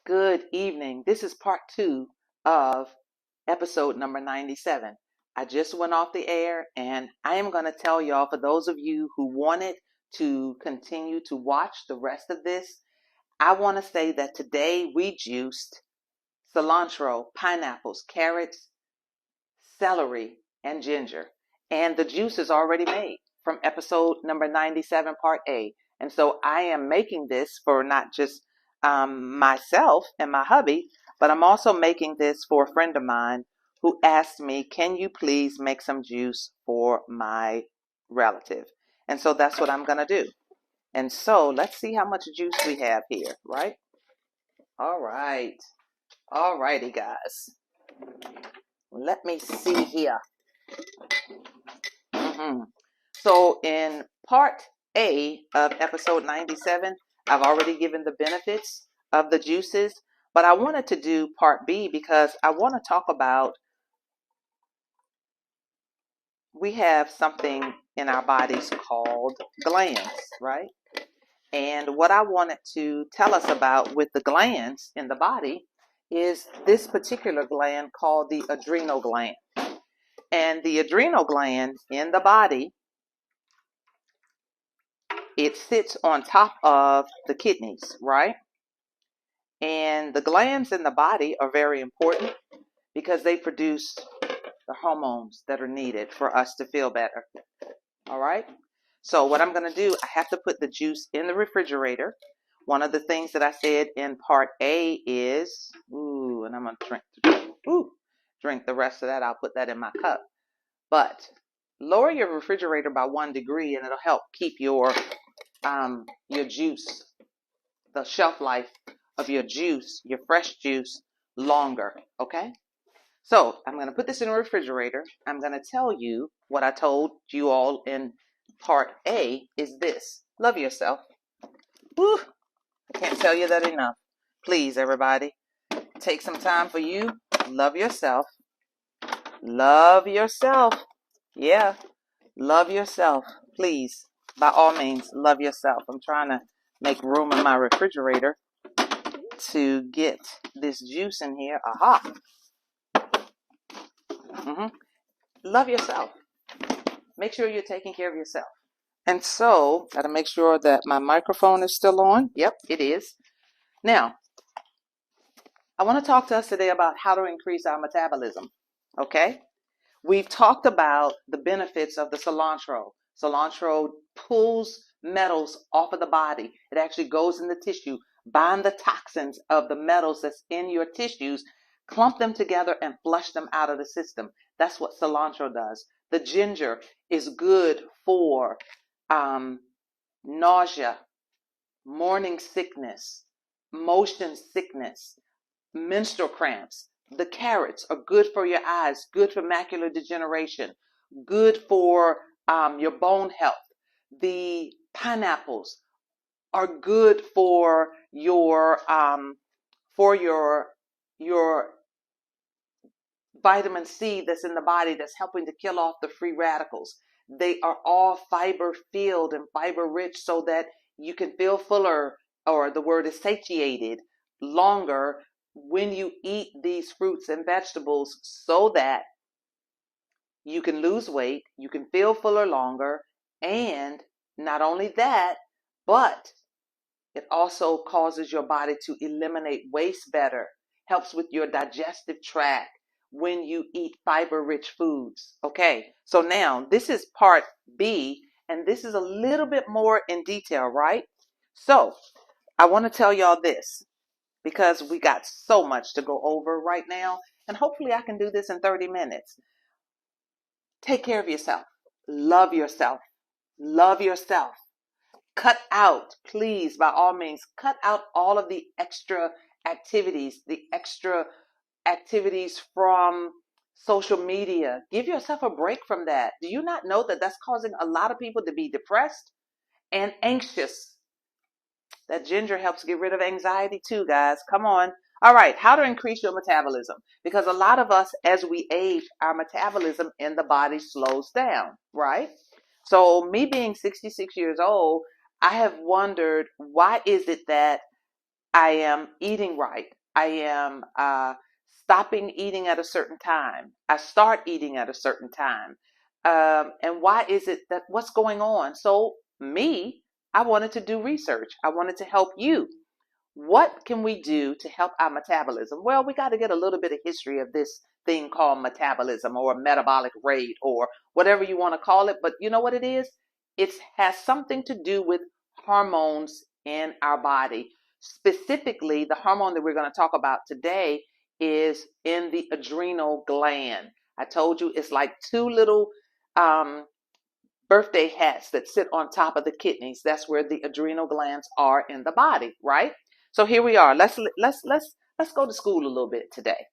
Good evening. This is part 2 of episode number 97. I just went off the air and I am going to tell y'all, for those of you who wanted to continue to watch the rest of this, I want to say that today we juiced cilantro, pineapples, carrots, celery, and ginger. And the juice is already made from episode number 97, part A. And so I am making this for not just myself and my hubby, but I'm also making this for a friend of mine who asked me, can you please make some juice for my relative? And so that's what I'm going to do. And so let's see how much juice we have here, right? All right. All righty, guys. Let me see here. So in part A of episode 97, I've already given the benefits of the juices, but I wanted to do part B because I want to talk about, we have something in our bodies called glands, right? And what I wanted to tell us about with the glands in the body is this particular gland called the adrenal gland. And the adrenal gland in the body, it sits on top of the kidneys, right? And the glands in the body are very important because they produce the hormones that are needed for us to feel better. All right? So what I'm going to do, I have to put the juice in the refrigerator. One of the things that I said in part A is, and I'm going to drink the rest of that. I'll put that in my cup. But lower your refrigerator by 1 degree and it'll help keep your juice, the shelf life of your juice, your fresh juice, longer. Okay? So I'm going to put this in the refrigerator. I'm going to tell you what I told you all in part A is this. Love yourself. Woo! I can't tell you that enough. Please, everybody, take some time for you. Love yourself. Love yourself. Yeah. Love yourself. Please, by all means, love yourself. I'm trying to make room in my refrigerator to get this juice in here. Aha. Love yourself. Make sure you're taking care of yourself. And so, got to make sure that my microphone is still on. Yep, it is. Now, I want to talk to us today about how to increase our metabolism. Okay? We've talked about the benefits of the cilantro. Cilantro pulls metals off of the body. It actually goes in the tissue, bind the toxins of the metals that's in your tissues, clump them together and flush them out of the system. That's what cilantro does. The ginger is good for nausea, morning sickness, motion sickness, menstrual cramps. The carrots are good for your eyes, good for macular degeneration, good for your bone health. The pineapples are good for your vitamin C that's in the body that's helping to kill off the free radicals. They are all fiber filled and fiber rich so that you can feel fuller, or the word is satiated, longer when you eat these fruits and vegetables, so that you can lose weight, you can feel fuller longer, and not only that, but it also causes your body to eliminate waste better, helps with your digestive tract when you eat fiber-rich foods. Okay, so now this is part B, and this is a little bit more in detail, right? So I want to tell y'all this, because we got so much to go over right now, and hopefully I can do this in 30 minutes. Take care of yourself. Love yourself. Love yourself. Cut out, please, by all means, cut out all of the extra activities, from social media. Give yourself a break from that. Do you not know that that's causing a lot of people to be depressed and anxious? That ginger helps get rid of anxiety too, guys. Come on. All right, how to increase your metabolism. Because a lot of us, as we age, our metabolism in the body slows down, right? So me being 66 years old, I have wondered, why is it that I am eating right, I am stopping eating at a certain time. I start eating at a certain time. And why is it that what's going on? So I wanted to do research. I wanted to help you. What can we do to help our metabolism? Well, we got to get a little bit of history of this thing called metabolism or metabolic rate or whatever you want to call it. But you know what it is? It has something to do with hormones in our body. Specifically, the hormone that we're going to talk about today is in the adrenal gland. I told you it's like two little um, birthday hats that sit on top of the kidneys. That's where the adrenal glands are in the body, right? So here we are. Let's go to school a little bit today.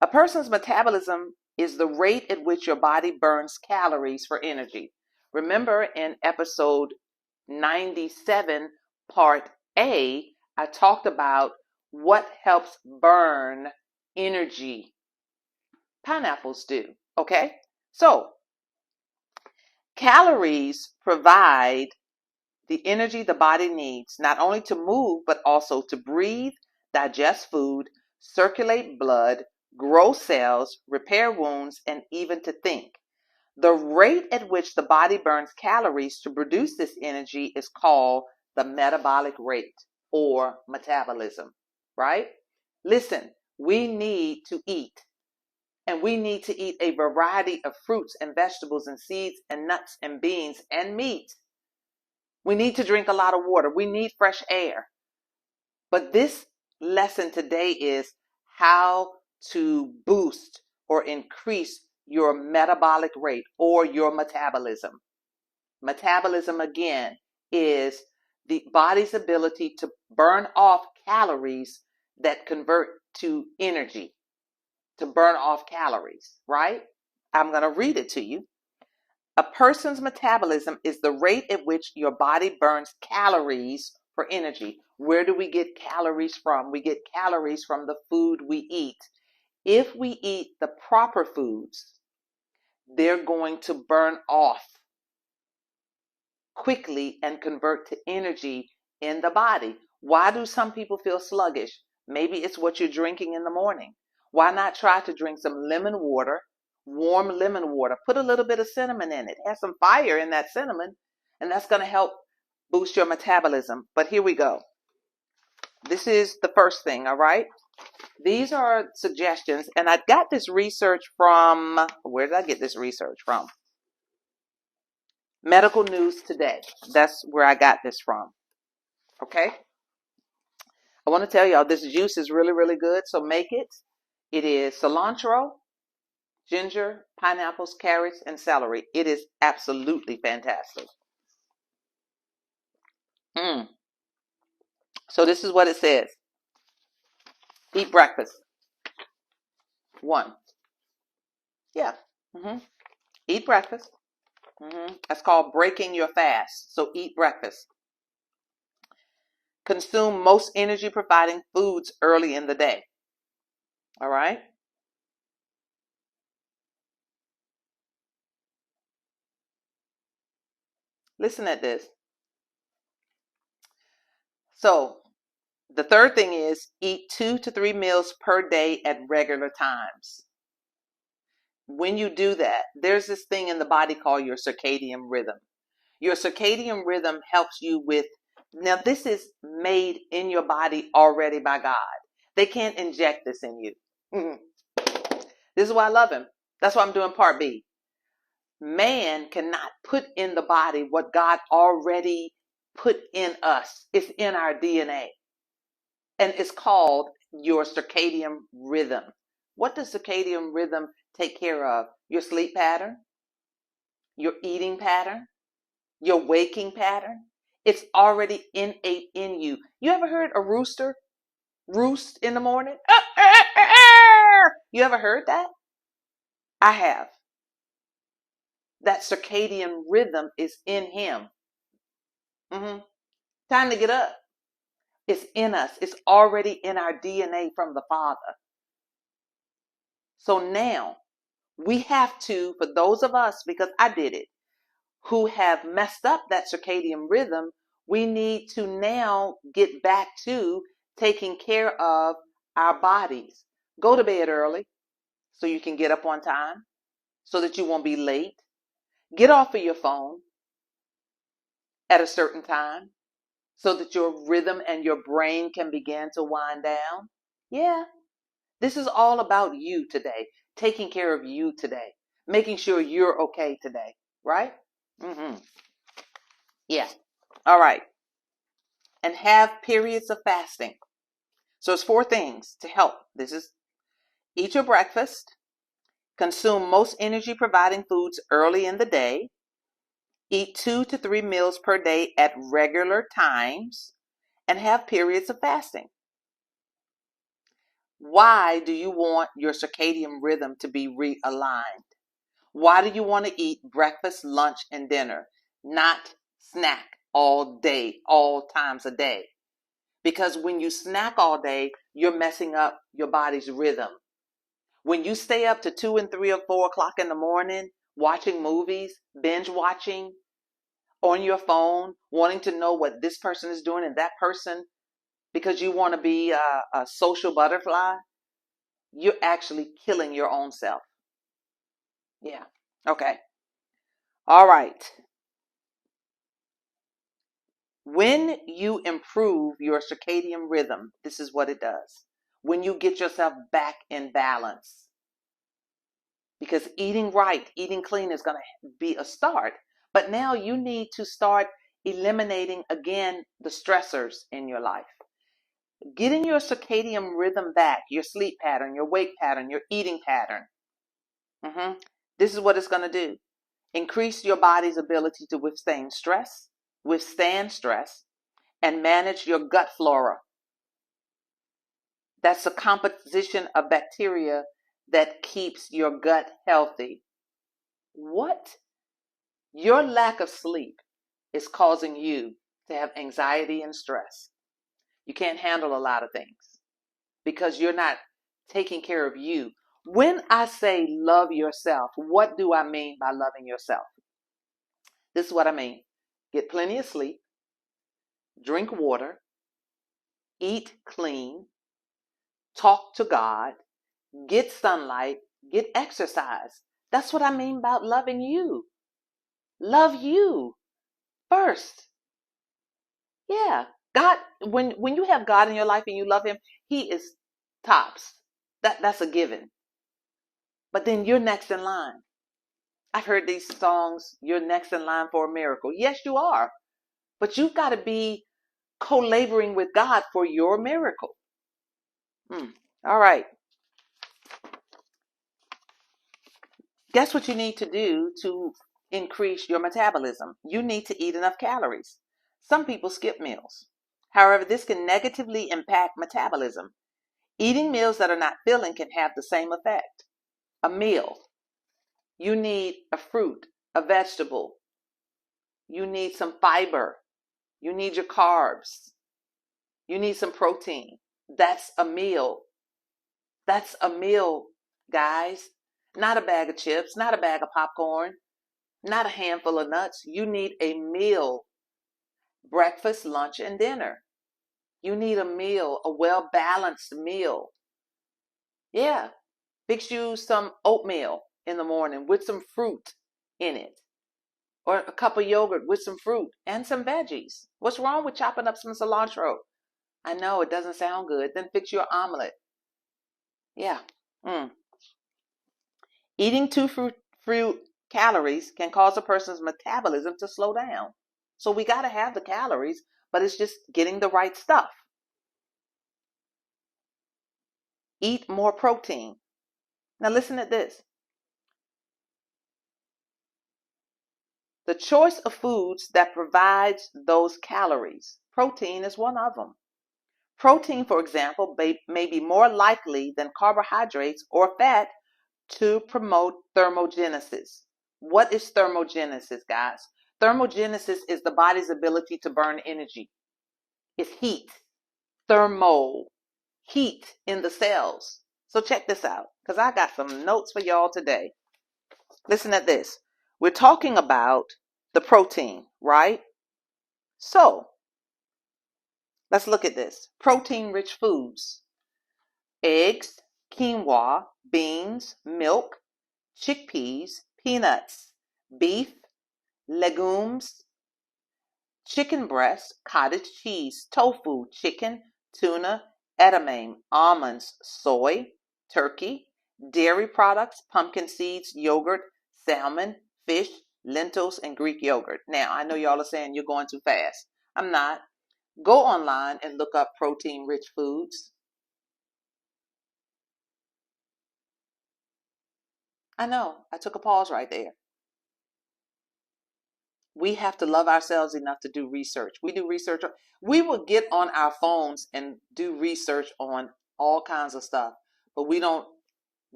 A person's metabolism is the rate at which your body burns calories for energy. Remember in episode 97, part A, I talked about what helps burn energy. Pineapples do, okay? So calories provide the energy the body needs not only to move, but also to breathe, digest food, circulate blood, grow cells, repair wounds, and even to think. The rate at which the body burns calories to produce this energy is called the metabolic rate or metabolism, right? Listen, we need to eat. And we need to eat a variety of fruits and vegetables and seeds and nuts and beans and meat. We need to drink a lot of water. We need fresh air. But this lesson today is how to boost or increase your metabolic rate or your metabolism. Metabolism, again, is the body's ability to burn off calories that convert to energy, to burn off calories, right? I'm going to read it to you. A person's metabolism is the rate at which your body burns calories for energy. Where do we get calories from? We get calories from the food we eat. If we eat the proper foods, they're going to burn off quickly and convert to energy in the body. Why do some people feel sluggish? Maybe it's what you're drinking in the morning. Why not try to drink some lemon water, warm lemon water? Put a little bit of cinnamon in it. Have some fire in that cinnamon, and that's going to help boost your metabolism. But here we go. This is the first thing, all right? These are suggestions, and I got this research from, where did I get this research from? Medical News Today. That's where I got this from. Okay? I want to tell y'all this juice is really, really good, so make it. It is cilantro, ginger, pineapples, carrots, and celery. It is absolutely fantastic. So this is what it says. Eat breakfast. 1. Yeah. Eat breakfast. That's called breaking your fast. So eat breakfast. Consume most energy providing foods early in the day. All right? Listen at this. So the third thing is eat 2 to 3 meals per day at regular times. When you do that, there's this thing in the body called your circadian rhythm. Your circadian rhythm helps you with, now this is made in your body already by God. They can't inject this in you. This is why I love him. That's why I'm doing part B. Man cannot put in the body what God already put in us. It's in our DNA. And it's called your circadian rhythm. What does circadian rhythm take care of? Your sleep pattern, your eating pattern, your waking pattern. It's already innate in you. You ever heard a rooster roost in the morning? You ever heard that? I have. That circadian rhythm is in him. Time to get up. It's in us. It's already in our DNA from the Father. So now we have to, for those of us, because I did it, who have messed up that circadian rhythm, we need to now get back to taking care of our bodies. Go to bed early so you can get up on time, so that you won't be late. Get off of your phone at a certain time so that your rhythm and your brain can begin to wind down. Yeah, this is all about you today, taking care of you today, making sure you're okay today, right? Mm-hmm. Yeah. All right. And have periods of fasting. So it's 4 things to help. This is: eat your breakfast, consume most energy providing foods early in the day, eat 2 to 3 meals per day at regular times, and have periods of fasting. Why do you want your circadian rhythm to be realigned? Why do you want to eat breakfast, lunch, and dinner, not snack all day, all times a day? Because when you snack all day, you're messing up your body's rhythm. When you stay up to 2 and 3 or 4 o'clock in the morning, watching movies, binge watching on your phone, wanting to know what this person is doing and that person, because you want to be a social butterfly, you're actually killing your own self. Yeah. Okay. All right. When you improve your circadian rhythm, this is what it does. When you get yourself back in balance, because eating right, eating clean is going to be a start. But now you need to start eliminating again the stressors in your life. Getting your circadian rhythm back, your sleep pattern, your wake pattern, your eating pattern. This is what it's going to do. Increase your body's ability to withstand stress, and manage your gut flora. That's the composition of bacteria that keeps your gut healthy. What? Your lack of sleep is causing you to have anxiety and stress. You can't handle a lot of things because you're not taking care of you. When I say love yourself, what do I mean by loving yourself? This is what I mean. Get plenty of sleep, drink water, eat clean, talk to God, get sunlight, get exercise. That's what I mean about loving you. Love you first. Yeah. God, when you have God in your life and you love him, he is tops. That's a given. But then you're next in line. I've heard these songs, you're next in line for a miracle. Yes, you are. But you've got to be co-laboring with God for your miracle. All right. Guess what you need to do to increase your metabolism? You need to eat enough calories. Some people skip meals. However, this can negatively impact metabolism. Eating meals that are not filling can have the same effect. A meal. You need a fruit, a vegetable. You need some fiber. You need your carbs. You need some protein. That's a meal. That's a meal, guys. Not a bag of chips, not a bag of popcorn, not a handful of nuts. You need a meal. Breakfast, lunch, and dinner. You need a meal, a well-balanced meal. Yeah. Fix you some oatmeal in the morning with some fruit in it. Or a cup of yogurt with some fruit and some veggies. What's wrong with chopping up some cilantro? I know it doesn't sound good. Then fix your omelet. Yeah. Eating too few calories can cause a person's metabolism to slow down. So we got to have the calories, but it's just getting the right stuff. Eat more protein. Now listen to this. The choice of foods that provides those calories. Protein is one of them. Protein, for example, may be more likely than carbohydrates or fat to promote thermogenesis. What is thermogenesis, guys? Thermogenesis is the body's ability to burn energy. It's heat. Thermo, heat in the cells. So check this out, because I got some notes for y'all today. Listen at this. We're talking about the protein, right? So let's look at this. Protein-rich foods. eggs, quinoa, beans, milk, chickpeas, peanuts, beef, legumes, chicken breast, cottage cheese, tofu, chicken, tuna, edamame, almonds, soy, turkey, dairy products, pumpkin seeds, yogurt, salmon, fish, lentils, and Greek yogurt. Now, I know y'all are saying you're going too fast. I'm not. Go online and look up protein-rich foods. I know. I took a pause right there. We have to love ourselves enough to do research. We do research. We will get on our phones and do research on all kinds of stuff, but we don't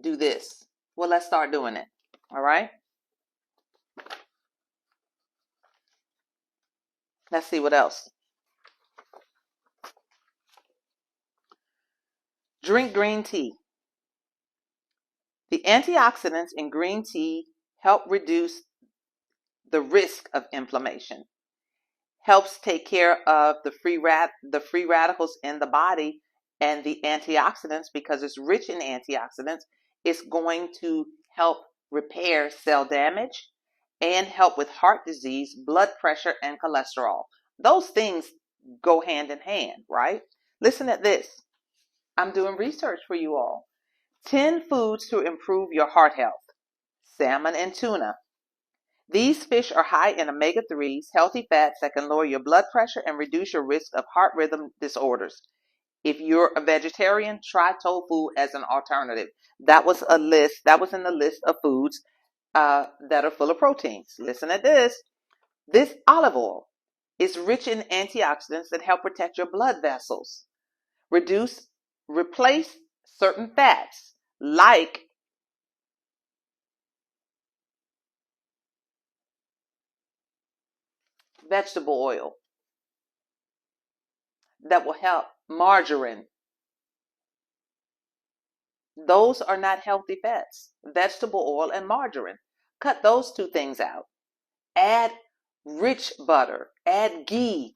do this. Well, let's start doing it. All right. Let's see what else. Drink green tea. The antioxidants in green tea help reduce the risk of inflammation, helps take care of the free radicals in the body, and the antioxidants, because it's rich in antioxidants, it's going to help repair cell damage and help with heart disease, blood pressure, and cholesterol. Those things go hand in hand, right? Listen at this. I'm doing research for you all. 10 foods to improve your heart health. Salmon and tuna. These fish are high in omega-3s, healthy fats that can lower your blood pressure and reduce your risk of heart rhythm disorders. If you're a vegetarian, try tofu as an alternative. That was a list. That was in the list of foods that are full of proteins. Listen at this. This olive oil is rich in antioxidants that help protect your blood vessels, replace certain fats like vegetable oil that will help. Margarine. Those are not healthy fats. Vegetable oil and margarine. Cut those two things out. Add rich butter. Add ghee,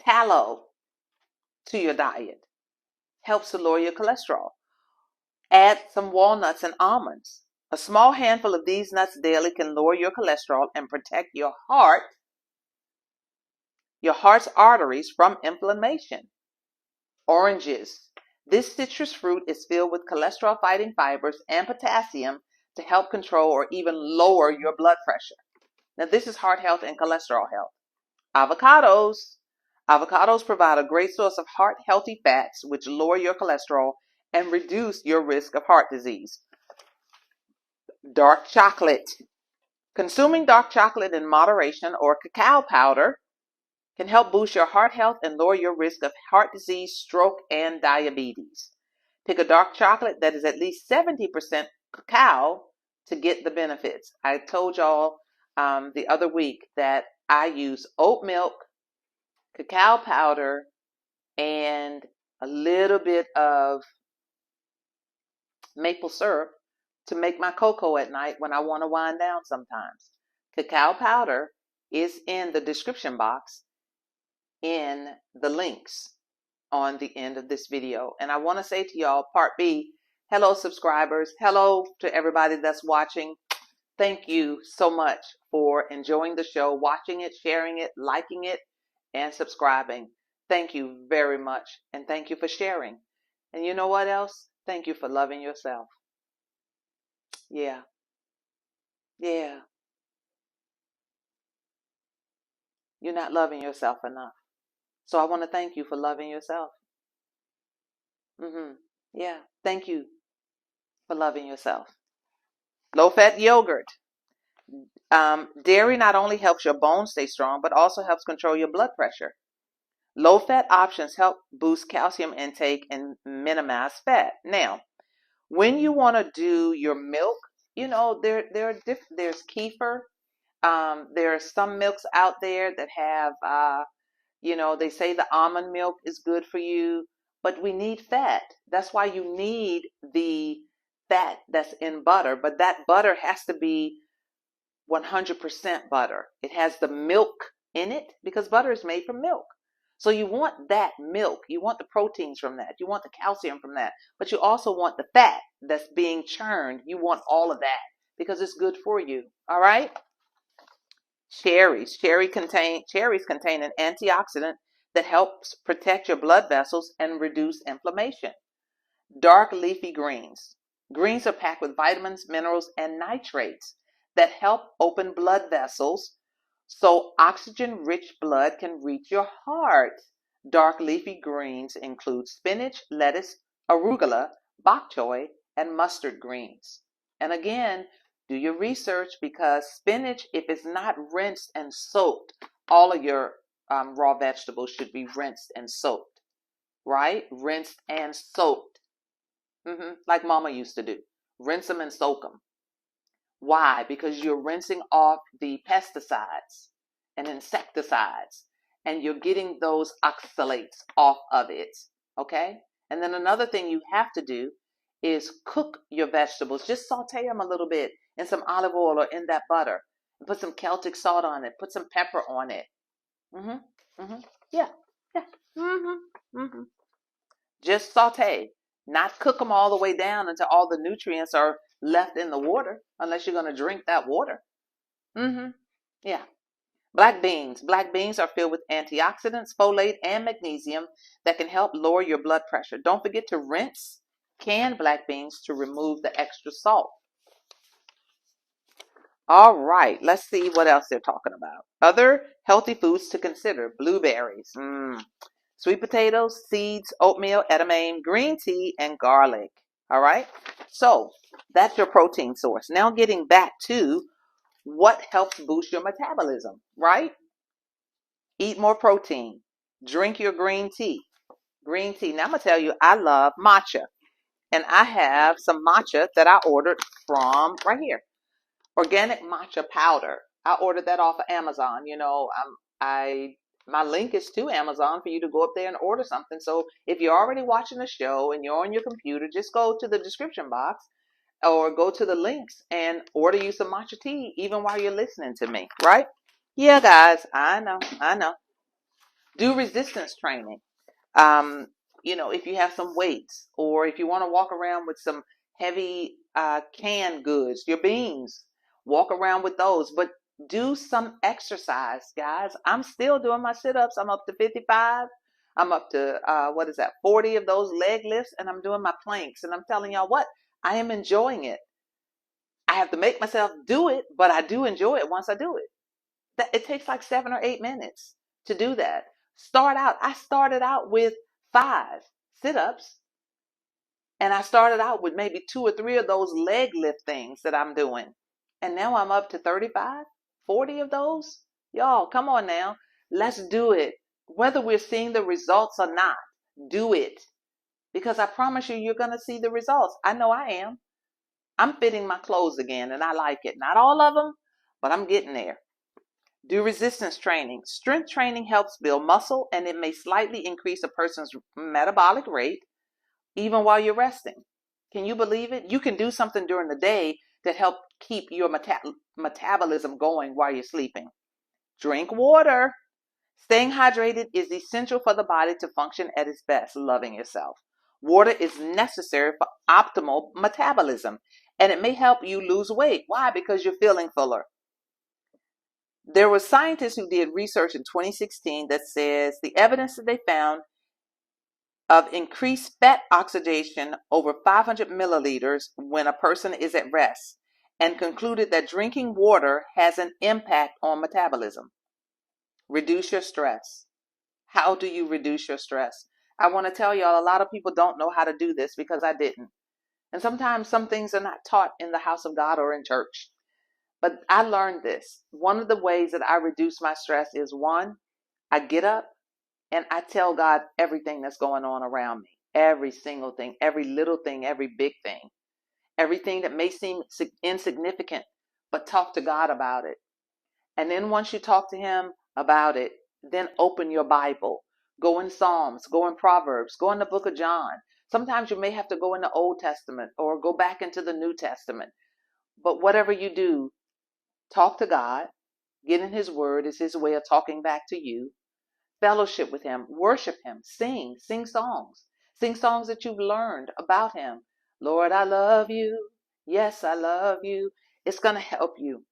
tallow to your diet. Helps to lower your cholesterol. Add some walnuts and almonds. A small handful of these nuts daily can lower your cholesterol and protect your heart's arteries from inflammation. Oranges. This citrus fruit is filled with cholesterol-fighting fibers and potassium to help control or even lower your blood pressure. Now, this is heart health and cholesterol health. Avocados. Avocados provide a great source of heart-healthy fats, which lower your cholesterol and reduce your risk of heart disease. Dark chocolate. Consuming dark chocolate in moderation or cacao powder can help boost your heart health and lower your risk of heart disease, stroke, and diabetes. Pick a dark chocolate that is at least 70% cacao to get the benefits. I told y'all the other week that I use oat milk, cacao powder, and a little bit of maple syrup to make my cocoa at night when I want to wind down sometimes. Cacao powder is in the description box in the links on the end of this video. And I want to say to y'all, part B, hello subscribers, hello to everybody that's watching. Thank you so much for enjoying the show, watching it, sharing it, liking it, and subscribing. Thank you very much. And thank you for sharing. And you know what else? Thank you for loving yourself. Yeah. Yeah. You're not loving yourself enough. So I want to thank you for loving yourself. Yeah. Thank you for loving yourself. Low-fat yogurt. Dairy not only helps your bones stay strong, but also helps control your blood pressure. Low-fat options help boost calcium intake and minimize fat. Now, when you want to do your milk, you know, there's kefir. There are some milks out there that have, they say the almond milk is good for you, but we need fat. That's why you need the fat that's in butter, but that butter has to be 100% butter. It has the milk in it because butter is made from milk. So you want that milk, you want the proteins from that, you want the calcium from that, but you also want the fat that's being churned. You want all of that because it's good for you. All right? Cherries contain an antioxidant that helps protect your blood vessels and reduce inflammation. Dark leafy greens. Greens are packed with vitamins, minerals, and nitrates that help open blood vessels so oxygen-rich blood can reach your heart. Dark leafy greens include spinach, lettuce, arugula, bok choy, and mustard greens. And again, do your research because spinach, if it's not rinsed and soaked, all of your raw vegetables should be rinsed and soaked, right? Rinsed and soaked. Like mama used to do. Rinse them and soak them. Why? Because you're rinsing off the pesticides and insecticides and you're getting those oxalates off of it. Okay? And then another thing you have to do is cook your vegetables. Just saute them a little bit in some olive oil or in that butter. And put some Celtic salt on it. Put some pepper on it. hmm hmm Yeah. Yeah. hmm Just saute, not cook them all the way down until all the nutrients are left in the water, unless you're going to drink that water. Yeah. Black beans. Black beans are filled with antioxidants, folate, and magnesium that can help lower your blood pressure. Don't forget to rinse canned black beans to remove the extra salt. All right, let's see what else they're talking about. Other healthy foods to consider. Blueberries. Sweet potatoes, seeds, oatmeal, edamame, green tea, and garlic. All right. So that's your protein source. Now getting back to what helps boost your metabolism, right? Eat more protein. Drink your green tea. Green tea. Now I'm going to tell you, I love matcha. And I have some matcha that I ordered from right here. Organic matcha powder. I ordered that off of Amazon. My link is to Amazon for you to go up there and order something. So if you're already watching the show and you're on your computer, just go to the description box or go to the links and order you some matcha tea even while you're listening to me, right? Yeah, guys, I know. Do resistance training. If you have some weights or if you want to walk around with some heavy canned goods, your beans, walk around with those, but do some exercise, guys. I'm still doing my sit-ups. I'm up to 55. I'm up to, 40 of those leg lifts, and I'm doing my planks. And I'm telling y'all what, I am enjoying it. I have to make myself do it, but I do enjoy it once I do it. It takes like 7 or 8 minutes to do that. I started out with 5 sit-ups, and I started out with maybe 2 or 3 of those leg lift things that I'm doing. And now I'm up to 35, 40 of those. Y'all, come on now. Let's do it. Whether we're seeing the results or not, do it. Because I promise you're going to see the results. I know I am. I'm fitting my clothes again, and I like it. Not all of them, but I'm getting there. Do resistance training. Strength training helps build muscle, and it may slightly increase a person's metabolic rate even while you're resting. Can you believe it? You can do something during the day that help keep your metabolism going while you're sleeping. Drink water. Staying hydrated is essential for the body to function at its best. Loving yourself. Water is necessary for optimal metabolism, and it may help you lose weight. Why? Because you're feeling fuller. There were scientists who did research in 2016 that says the evidence that they found of increased fat oxidation over 500 milliliters when a person is at rest, and concluded that drinking water has an impact on metabolism. Reduce your stress. How do you reduce your stress? I want to tell y'all, a lot of people don't know how to do this because I didn't. And sometimes some things are not taught in the house of God or in church. But I learned this. One of the ways that I reduce my stress is, one, I get up and I tell God everything that's going on around me. Every single thing, every little thing, every big thing. Everything that may seem insignificant, but talk to God about it. And then once you talk to Him about it, then open your Bible. Go in Psalms, go in Proverbs, go in the book of John. Sometimes you may have to go in the Old Testament or go back into the New Testament. But whatever you do, talk to God. Get in His Word is His way of talking back to you. Fellowship with him, worship him, sing songs. Sing songs that you've learned about him. Lord, I love you. Yes, I love you. It's going to help you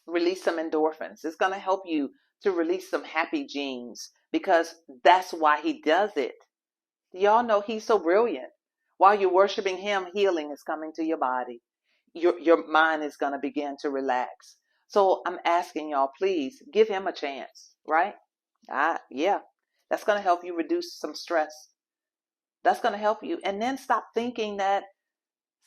release some endorphins. It's going to help you to release some happy genes because that's why he does it. Y'all know he's so brilliant. While you're worshiping him, healing is coming to your body. Your mind is going to begin to relax. So I'm asking y'all, please give him a chance, right? Yeah, that's going to help you reduce some stress. That's going to help you. And then stop thinking that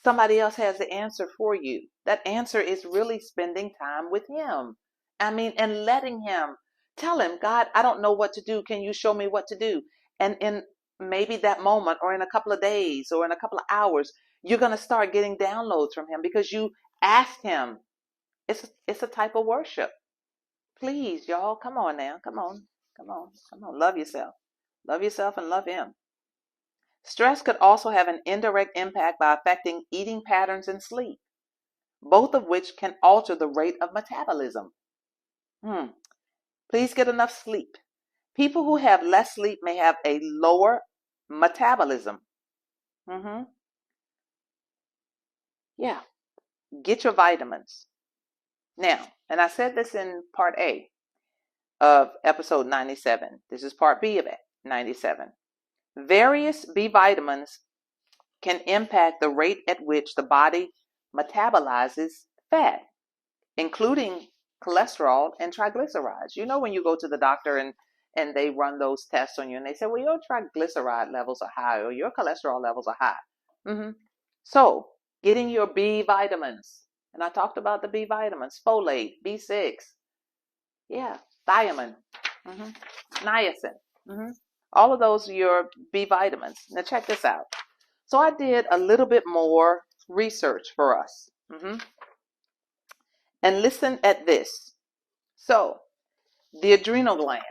somebody else has the answer for you. That answer is really spending time with him. I mean, and letting him tell him, God, I don't know what to do. Can you show me what to do? And in maybe that moment or in a couple of days or in a couple of hours, you're going to start getting downloads from him because you asked him. It's a type of worship. Please, y'all, come on now. Come on. Come on. Come on. Love yourself. Love yourself and love him. Stress could also have an indirect impact by affecting eating patterns and sleep, both of which can alter the rate of metabolism. Please get enough sleep. People who have less sleep may have a lower metabolism. Yeah, get your vitamins. Now, and I said this in part A of episode 97. This is part B of 97. Various B vitamins can impact the rate at which the body metabolizes fat, including cholesterol and triglycerides. You know, when you go to the doctor and they run those tests on you and they say, well, your triglyceride levels are high or your cholesterol levels are high. So getting your B vitamins. And I talked about the B vitamins, folate, B6, yeah, thiamine, niacin. All of those are your B vitamins. Now check this out. So I did a little bit more research for us. And listen at this. So the adrenal gland.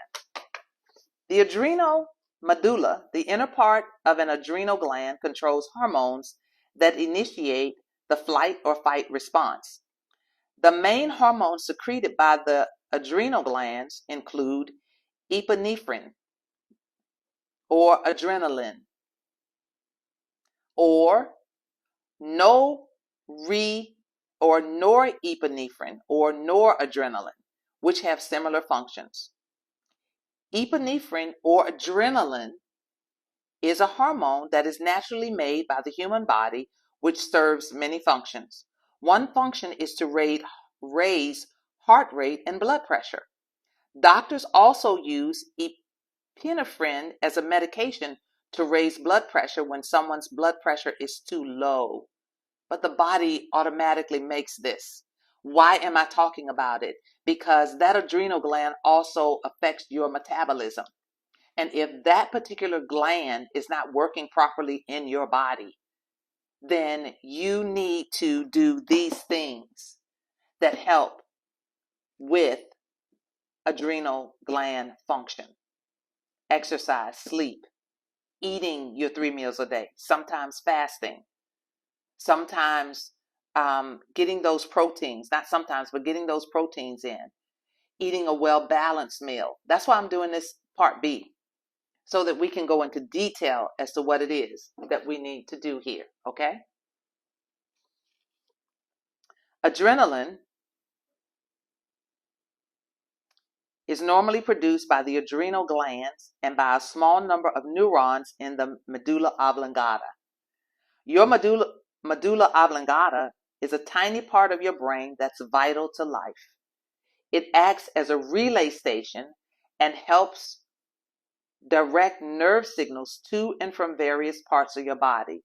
The adrenal medulla, the inner part of an adrenal gland, controls hormones that initiate the flight or fight response. The main hormones secreted by the adrenal glands include epinephrine or adrenaline or norepinephrine or noradrenaline, which have similar functions. Epinephrine or adrenaline is a hormone that is naturally made by the human body, which serves many functions. One function is to raise heart rate and blood pressure. Doctors also use epinephrine as a medication to raise blood pressure when someone's blood pressure is too low. But the body automatically makes this. Why am I talking about it? Because that adrenal gland also affects your metabolism. And if that particular gland is not working properly in your body, then you need to do these things that help with adrenal gland function. Exercise, sleep, eating your 3 meals a day, sometimes fasting, sometimes getting those proteins, not sometimes, but getting those proteins in, eating a well-balanced meal. That's why I'm doing this part B, so that we can go into detail as to what it is that we need to do here, okay? Adrenaline is normally produced by the adrenal glands and by a small number of neurons in the medulla oblongata. Your medulla oblongata is a tiny part of your brain that's vital to life. It acts as a relay station and helps direct nerve signals to and from various parts of your body.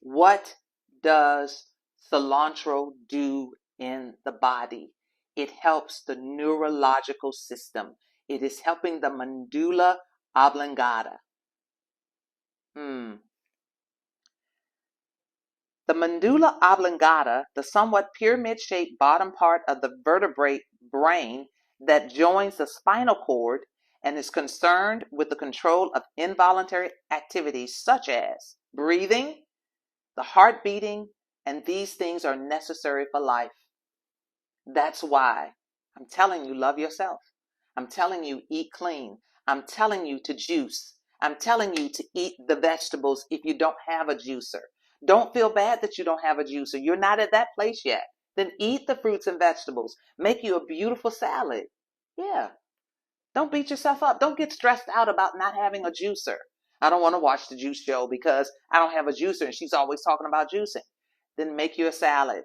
What does cilantro do in the body? It helps the neurological system. It is helping the medulla oblongata. The medulla oblongata, the somewhat pyramid-shaped bottom part of the vertebrate brain that joins the spinal cord and is concerned with the control of involuntary activities such as breathing, the heart beating, and these things are necessary for life. That's why I'm telling you, love yourself. I'm telling you, eat clean. I'm telling you to juice. I'm telling you to eat the vegetables if you don't have a juicer. Don't feel bad that you don't have a juicer. You're not at that place yet. Then eat the fruits and vegetables. Make you a beautiful salad. Yeah. Don't beat yourself up. Don't get stressed out about not having a juicer. I don't want to watch the juice show because I don't have a juicer and she's always talking about juicing. Then make you a salad.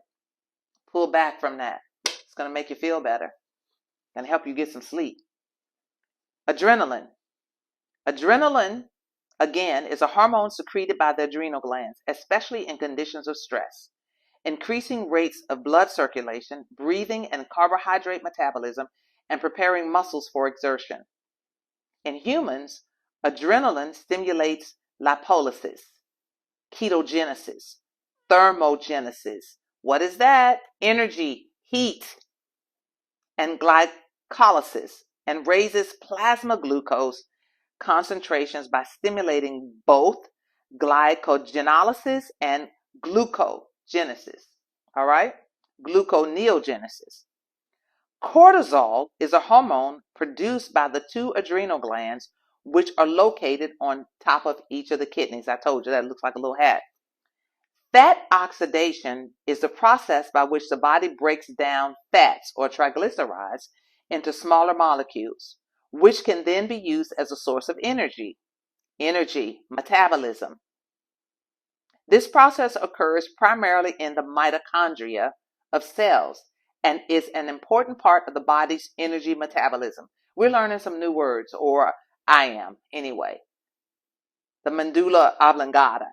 Pull back from that. It's going to make you feel better and help you get some sleep. Adrenaline. Adrenaline, again, is a hormone secreted by the adrenal glands, especially in conditions of stress. Increasing rates of blood circulation, breathing, and carbohydrate metabolism, and preparing muscles for exertion. In humans, adrenaline stimulates lipolysis, ketogenesis, thermogenesis. What is that? Energy, heat, and glycolysis, and raises plasma glucose concentrations by stimulating both glycogenolysis and glucogenesis. All right? Gluconeogenesis. Cortisol is a hormone produced by the two adrenal glands, which are located on top of each of the kidneys. I told you that looks like a little hat. Fat oxidation is the process by which the body breaks down fats or triglycerides into smaller molecules, which can then be used as a source of energy. Energy, metabolism. This process occurs primarily in the mitochondria of cells and is an important part of the body's energy metabolism. We're learning some new words, or I am anyway. The medulla oblongata,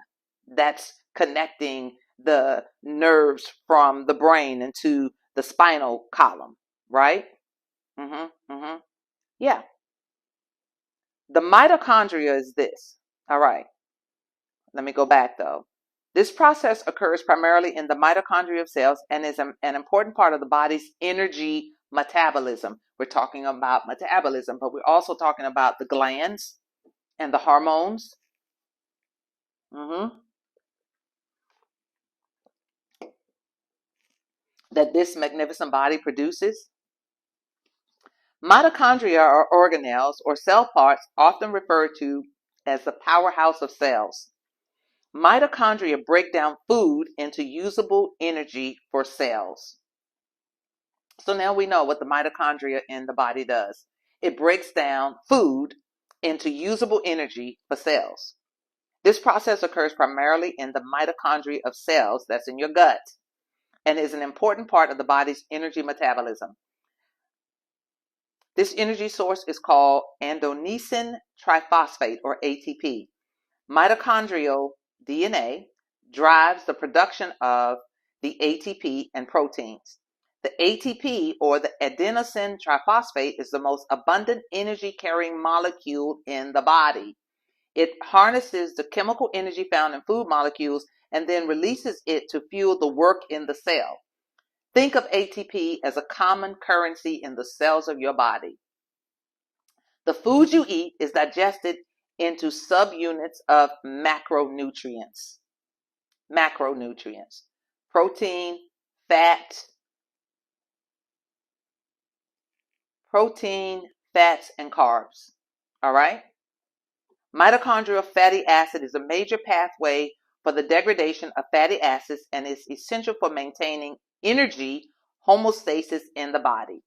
that's connecting the nerves from the brain into the spinal column, right? Yeah. The mitochondria is this. All right. Let me go back though. This process occurs primarily in the mitochondria of cells and is an important part of the body's energy metabolism. We're talking about metabolism, but we're also talking about the glands and the hormones. That this magnificent body produces. Mitochondria are organelles or cell parts often referred to as the powerhouse of cells. Mitochondria break down food into usable energy for cells. So now we know what the mitochondria in the body does. It breaks down food into usable energy for cells. This process occurs primarily in the mitochondria of cells that's in your gut and is an important part of the body's energy metabolism. This energy source is called adenosine triphosphate, or ATP. Mitochondrial DNA drives the production of the ATP and proteins. The ATP, or the adenosine triphosphate, is the most abundant energy-carrying molecule in the body. It harnesses the chemical energy found in food molecules and then releases it to fuel the work in the cell. Think of ATP as a common currency in the cells of your body. The food you eat is digested into subunits of macronutrients. Macronutrients. Protein, fats, and carbs. All right? Mitochondrial fatty acid is a major pathway for the degradation of fatty acids and is essential for maintaining energy homeostasis in the body.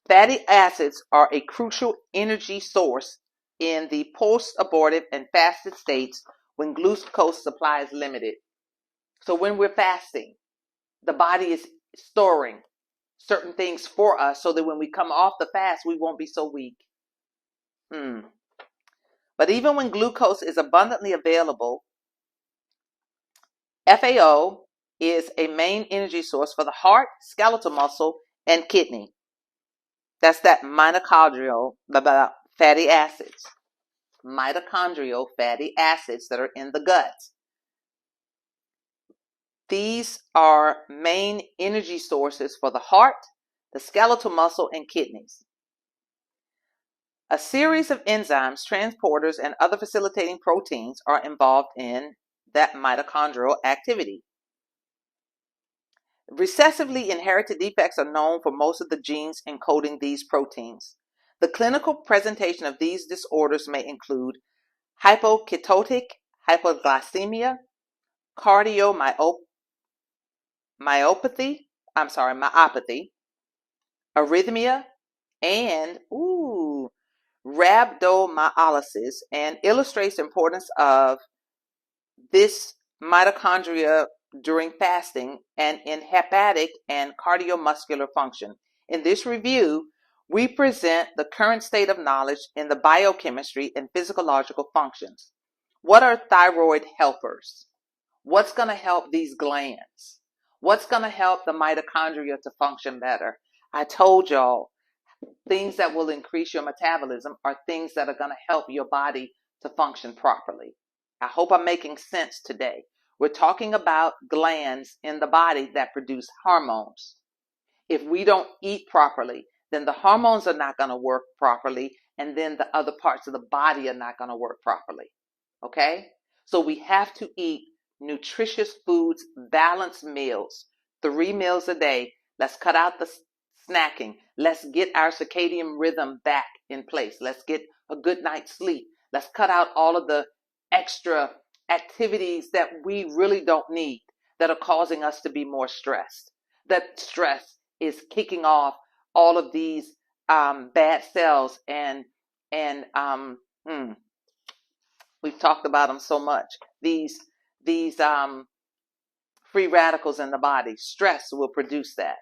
Fatty acids are a crucial energy source in the post-abortive and fasted states when glucose supply is limited. So when we're fasting, the body is storing certain things for us so that when we come off the fast, we won't be so weak. But even when glucose is abundantly available, FAO is a main energy source for the heart, skeletal muscle, and kidney. That's that mitochondrial fatty acids. Mitochondrial fatty acids that are in the gut. These are main energy sources for the heart, the skeletal muscle, and kidneys. A series of enzymes, transporters, and other facilitating proteins are involved in that mitochondrial activity. Recessively inherited defects are known for most of the genes encoding these proteins. The clinical presentation of these disorders may include hypoketotic hypoglycemia, myopathy, arrhythmia, and rhabdomyolysis, and illustrates the importance of this mitochondria during fasting and in hepatic and cardiomuscular function. In this review, we present the current state of knowledge in the biochemistry and physiological functions. What are thyroid helpers? What's going to help these glands? What's going to help the mitochondria to function better? I told y'all, things that will increase your metabolism are things that are going to help your body to function properly. I hope I'm making sense today. We're talking about glands in the body that produce hormones. If we don't eat properly, then the hormones are not going to work properly, and then the other parts of the body are not going to work properly. Okay? So we have to eat nutritious foods, balanced meals, 3 meals a day. Let's cut out the snacking. Let's get our circadian rhythm back in place. Let's get a good night's sleep. Let's cut out all of the extra activities that we really don't need that are causing us to be more stressed. That stress is kicking off all of these bad cells and we've talked about them so much. These free radicals in the body. Stress will produce that.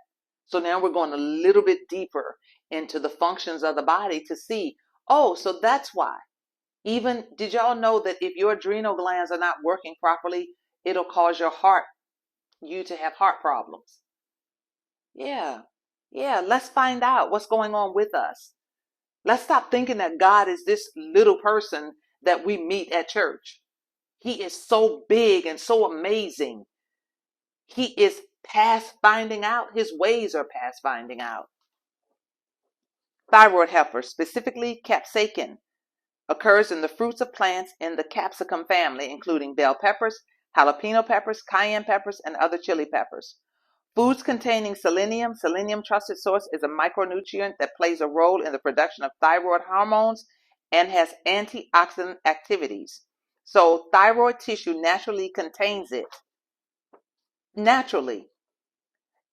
So now we're going a little bit deeper into the functions of the body to see, so that's why. Even, did y'all know that if your adrenal glands are not working properly, it'll cause you to have heart problems? Yeah. Let's find out what's going on with us. Let's stop thinking that God is this little person that we meet at church. He is so big and so amazing. He is past finding out. His ways are past finding out. Thyroid helper, specifically capsaicin, occurs in the fruits of plants in the capsicum family, including bell peppers, jalapeno peppers, cayenne peppers, and other chili peppers. Foods containing selenium. Selenium, trusted source, is a micronutrient that plays a role in the production of thyroid hormones and has antioxidant activities. So thyroid tissue naturally contains it. Naturally.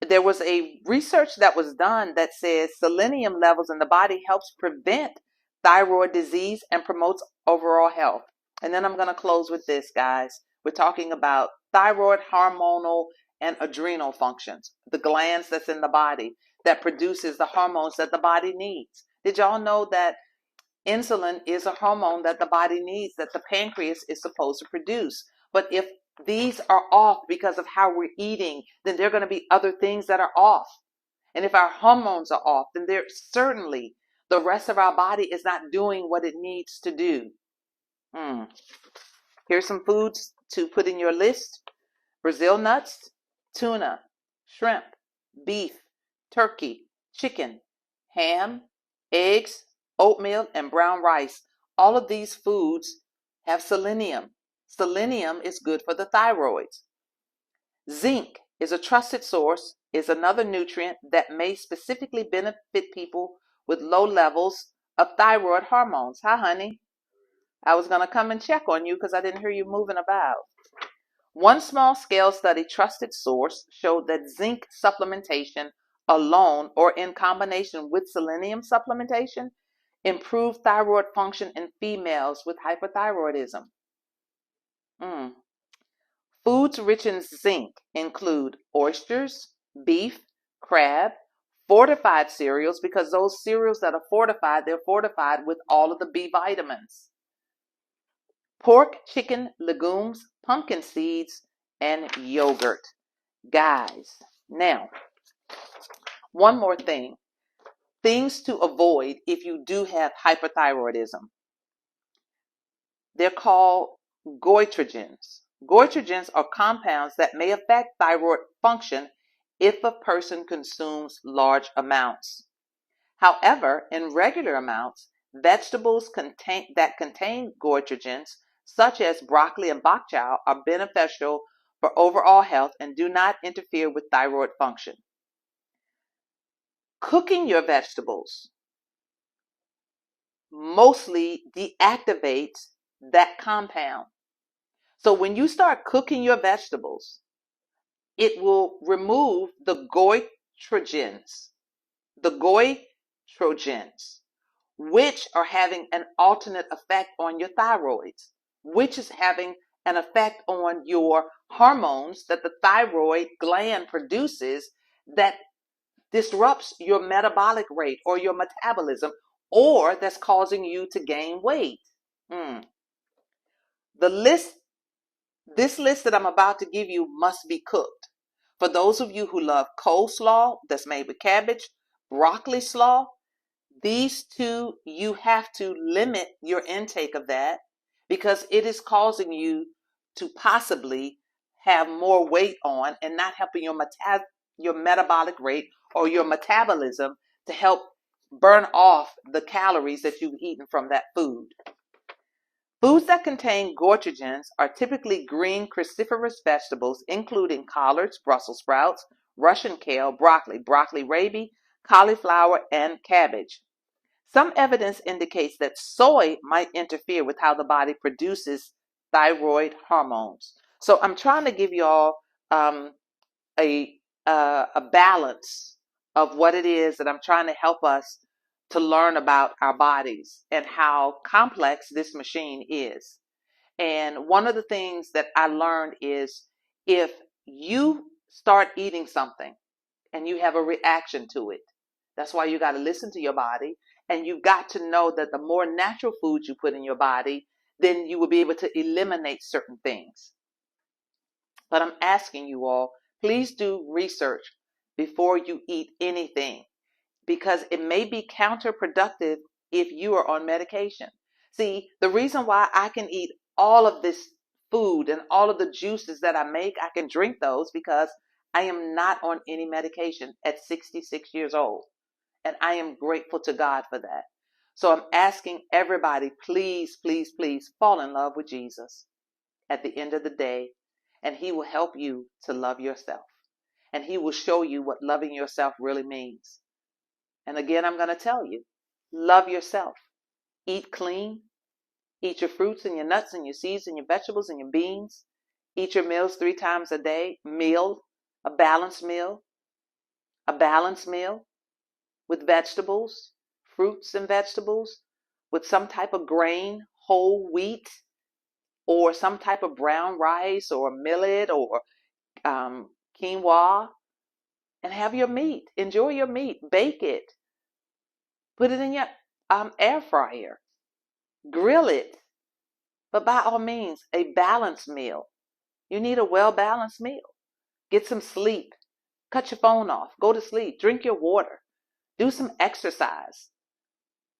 There was a research that was done that says selenium levels in the body helps prevent thyroid disease and promotes overall health. And then I'm going to close with this, guys. We're talking about thyroid, hormonal, and adrenal functions, the glands that's in the body that produces the hormones that the body needs. Did y'all know that insulin is a hormone that the body needs, that the pancreas is supposed to produce? But if these are off because of how we're eating, then there are going to be other things that are off. And if our hormones are off, then certainly the rest of our body is not doing what it needs to do. Here's some foods to put in your list: Brazil nuts, tuna, shrimp, beef, turkey, chicken, ham, eggs, oatmeal, and brown rice. All of these foods have selenium. Selenium is good for the thyroid. Zinc is a trusted source, is another nutrient that may specifically benefit people with low levels of thyroid hormones. Hi, honey. I was going to come and check on you because I didn't hear you moving about. One small-scale study, trusted source, showed that zinc supplementation alone or in combination with selenium supplementation improved thyroid function in females with hyperthyroidism. Foods rich in zinc include oysters, beef, crab, fortified cereals, because those cereals that are fortified, they're fortified with all of the B vitamins. Pork, chicken, legumes, pumpkin seeds, and yogurt. Guys, now, one more thing. Things to avoid if you do have hyperthyroidism. They're called goitrogens. Goitrogens are compounds that may affect thyroid function if a person consumes large amounts. However, in regular amounts, vegetables that contain goitrogens, such as broccoli and bok choy, are beneficial for overall health and do not interfere with thyroid function. Cooking your vegetables mostly deactivates that compound. So when you start cooking your vegetables, it will remove the goitrogens, which are having an alternate effect on your thyroids, which is having an effect on your hormones that the thyroid gland produces that disrupts your metabolic rate or your metabolism, or that's causing you to gain weight. Mm. The list, this list that I'm about to give you must be cooked. For those of you who love coleslaw that's made with cabbage, broccoli slaw, these two, you have to limit your intake of that because it is causing you to possibly have more weight on and not helping your metabolic rate or your metabolism to help burn off the calories that you've eaten from that food. Foods that contain goitrogens are typically green cruciferous vegetables, including collards, Brussels sprouts, Russian kale, broccoli rabe, cauliflower, and cabbage. Some evidence indicates that soy might interfere with how the body produces thyroid hormones. So I'm trying to give you all a balance of what it is that I'm trying to help us to learn about our bodies and how complex this machine is. And one of the things that I learned is if you start eating something and you have a reaction to it, that's why you got to listen to your body. And you've got to know that the more natural foods you put in your body, then you will be able to eliminate certain things. But I'm asking you all, please do research before you eat anything because it may be counterproductive if you are on medication. See, the reason why I can eat all of this food and all of the juices that I make, I can drink those because I am not on any medication at 66 years old. And I am grateful to God for that. So I'm asking everybody, please, please, please fall in love with Jesus at the end of the day, and He will help you to love yourself. And He will show you what loving yourself really means. And again, I'm going to tell you, love yourself. Eat clean. Eat your fruits and your nuts and your seeds and your vegetables and your beans. Eat your meals 3 times a day. A balanced meal with vegetables, fruits and vegetables, with some type of grain, whole wheat, or some type of brown rice or millet or quinoa, and have your meat. Enjoy your meat. Bake it. Put it in your air fryer. Grill it. But by all means, a balanced meal. You need a well-balanced meal. Get some sleep. Cut your phone off. Go to sleep. Drink your water. Do some exercise.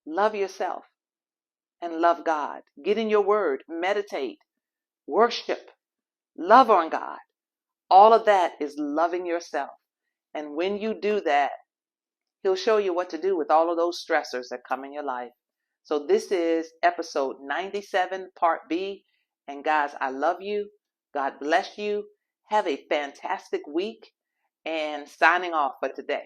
Love yourself and love God. Get in your word. Meditate. Worship. Love on God. All of that is loving yourself. And when you do that, He'll show you what to do with all of those stressors that come in your life. So this is episode 97, part B. And guys, I love you. God bless you. Have a fantastic week. And signing off for today.